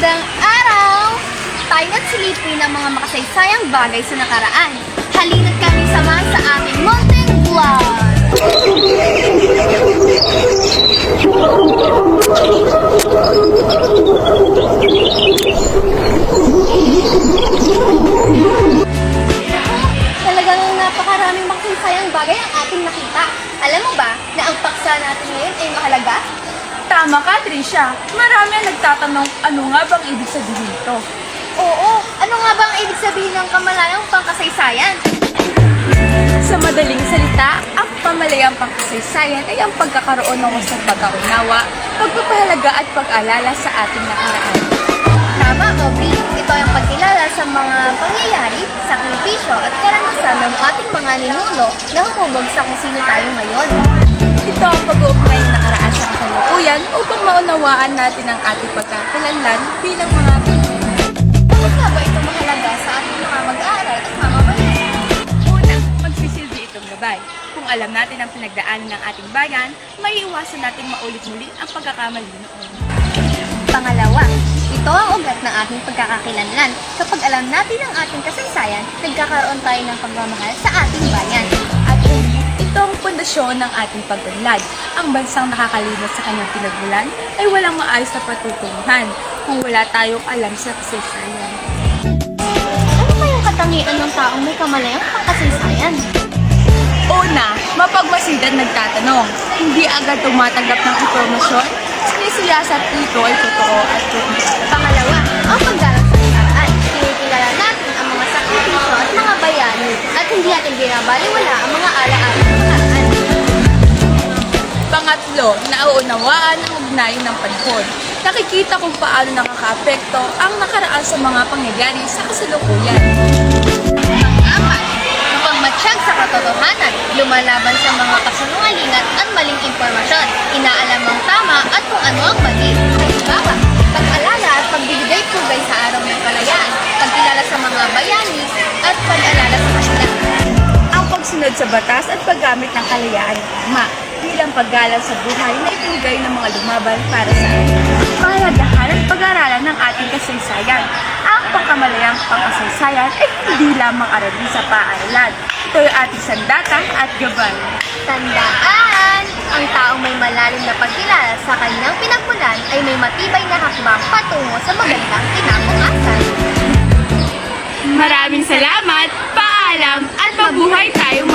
Magandang araw! Tayo na't silipin ang mga makasaysayang bagay sa nakaraan. Halina't kami samahan sa aming Mountain Vlog! Talagang napakaraming makasaysayang bagay ang ating nakita. Alam mo ba na ang paksa natin ngayon ay mahalaga? Tama ka, Tricia. Marami ang nagtatanong ano nga bang ibig sabihin nito. Oo, ano nga ba ang ibig sabihin ng kamalayang pangkasaysayan? Sa madaling salita, ang pamalayang pangkasaysayan ay ang pagkakaroon ng wasang pagkaunawa, pagpapahalaga at pag-alala sa ating nakaraan. Tama, Aubrey. Ito ang pagkilala sa mga pangyayari, sakripisyo at karanasan ng ating mga ninuno na humubog sa kung sino tayo ngayon. Ito ang pag-uugnay ng nakaraan sa kasalukuyan upang maunawaan natin ang ating pagkakalanlan bilang mga Bakit nga ba ito mahalaga sa ating mga mag-aaral at mamamayan? Una, magsisilbi itong gabay. Kung alam natin ang pinagdaanan ng ating bayan, maiiwasan natin maulit-muli ang pagkakamali noon. Pangalawa, ito ang ugat ng ating pagkakakilanlan. Kapag alam natin ang ating kasaysayan, nagkakaroon tayo ng pagmamahal sa ating bayan. At huli, ito ang pundasyon ng ating pag-unlad. Ang bansang nakakalimot sa kanyang pinagmulan ay walang maayos na patutunguhan kung wala tayong alam sa kasaysayan. Ano ba yung katangian ng taong may kamalayang pangkasaysayan? Una, mapagmasidan nagtatanong. Hindi agad tumatanggap ng impormasyon. Sinisiyasat ito ay totoo at tunay. Pangalawa, ang paggalang sa nakaraan. Kinikilala natin ang mga sakripisyo at mga bayani at hindi natin binabaliwala ang mga alaala ng nakaraan. Pangatlo, nauunawaan ang ugnayan ng panahon. Nakikita kung paano nakakaapekto ang nakaraan sa mga pangyayari sa kasalukuyan. Pang-apat, mapagmatsyag sa katotohanan, lumalaban sa mga kasinungalingan at maling impormasyon, inaalam ang tama at kung ano ang mali. Halimbawa, pag-alala at pagbibigay pugay sa araw ng kalayaan, pagkilala sa mga bayani at pag-alala sa kanila. Ang pagsunod sa batas at paggamit ng kalayaan ng tama bilang paggalang sa buhay na ibinigay ng mga lumaban para sa atin. Pahalagahan at pag-aralan ng ating kasaysayan. Ang pangkamalayang pangkasaysayan ay hindi lamang aralin sa paaralan. Ito ay ating sandata at gabay. Tandaan! Ang taong may malalim na pagkilala sa kanyang pinagmulan ay may matibay na hakbang patungo sa magandang kinabukasan. Maraming salamat, paalam at mabuhay tayong